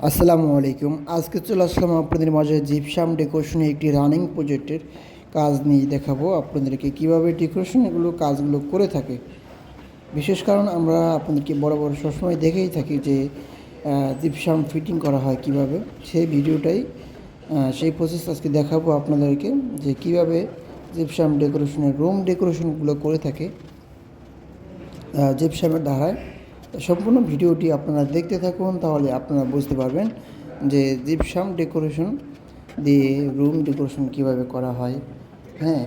আসসালামু আলাইকুম। আজকে চলে আসলাম আপনাদের মাঝে জিপসাম ডেকোরেশনে একটি রানিং প্রজেক্টের কাজ নিয়ে দেখাবো আপনাদেরকে কীভাবে ডেকোরেশন এগুলো কাজগুলো করে থাকে। বিশেষ কারণ আমরা আপনাদেরকে বড় সবসময় দেখেই থাকি যে জিপসাম ফিটিং করা হয় কিভাবে, সেই ভিডিওটাই সেই প্রসেস আজকে দেখাবো আপনাদেরকে যে কীভাবে জিপসাম ডেকোরেশনের রুম ডেকোরেশনগুলো করে থাকে জিপসামের ধারায়। সম্পূর্ণ ভিডিওটি আপনারা দেখতে থাকুন, তাহলে আপনারা বুঝতে পারবেন যে জিপসাম ডেকোরেশন দিয়ে রুম ডেকোরেশন কিভাবে করা হয়। হ্যাঁ,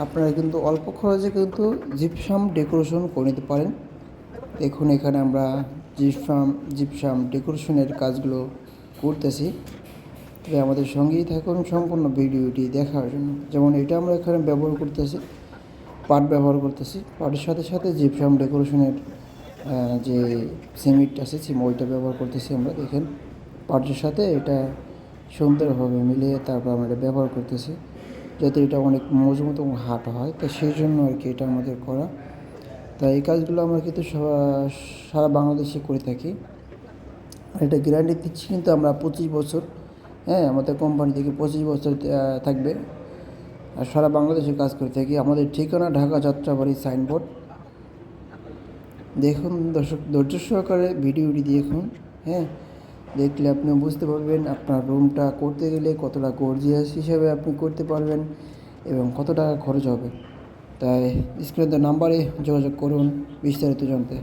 আপনারা কিন্তু অল্প খরচে কিন্তু জিপসাম ডেকোরেশন করে নিতে পারেন। দেখুন, এখানে আমরা জিপসাম ডেকোরেশনের কাজগুলো করতেছি। তবে আমাদের সঙ্গেই থাকুন সম্পূর্ণ ভিডিওটি দেখার জন্য। যেমন এটা আমরা এখানে ব্যবহার করতেছি, পাট ব্যবহার করতেছি, পাটের সাথে সাথে জিপসাম ডেকোরেশনের যে সিমেন্ট আছে ওইটা ব্যবহার করতেছি আমরা। দেখেন, পাটের সাথে এটা সুন্দরভাবে মিলিয়ে তারপর আমরা এটা ব্যবহার করতেছি, যাতে এটা অনেক মজবুত এবং হার্ড হয়। তো সেই জন্য আর কি এটা আমাদের করা। তাই এই কাজগুলো আমরা কিন্তু সারা বাংলাদেশে করে থাকি। আর এটা গ্যারান্টি দিচ্ছি কিন্তু আমরা 25 বছর। হ্যাঁ, আমাদের কোম্পানি থেকে 25 বছর থাকবে। আর সারা বাংলাদেশে কাজ করে থাকি। আমাদের ঠিকানা ঢাকা যাত্রাবাড়ি সাইনবোর্ড। দেখুন দর্শক, ধৈর্য সহকারে ভিডিওটি দেখুন। হ্যাঁ, দেখলে আপনি বুঝতে পারবেন আপনার রুমটা করতে গেলে কতটা গর্জিয়াস হিসাবে আপনি করতে পারবেন এবং কত টাকা খরচ হবে। তাই স্ক্রিনে নাম্বারে যোগাযোগ করুন বিস্তারিত জানতে।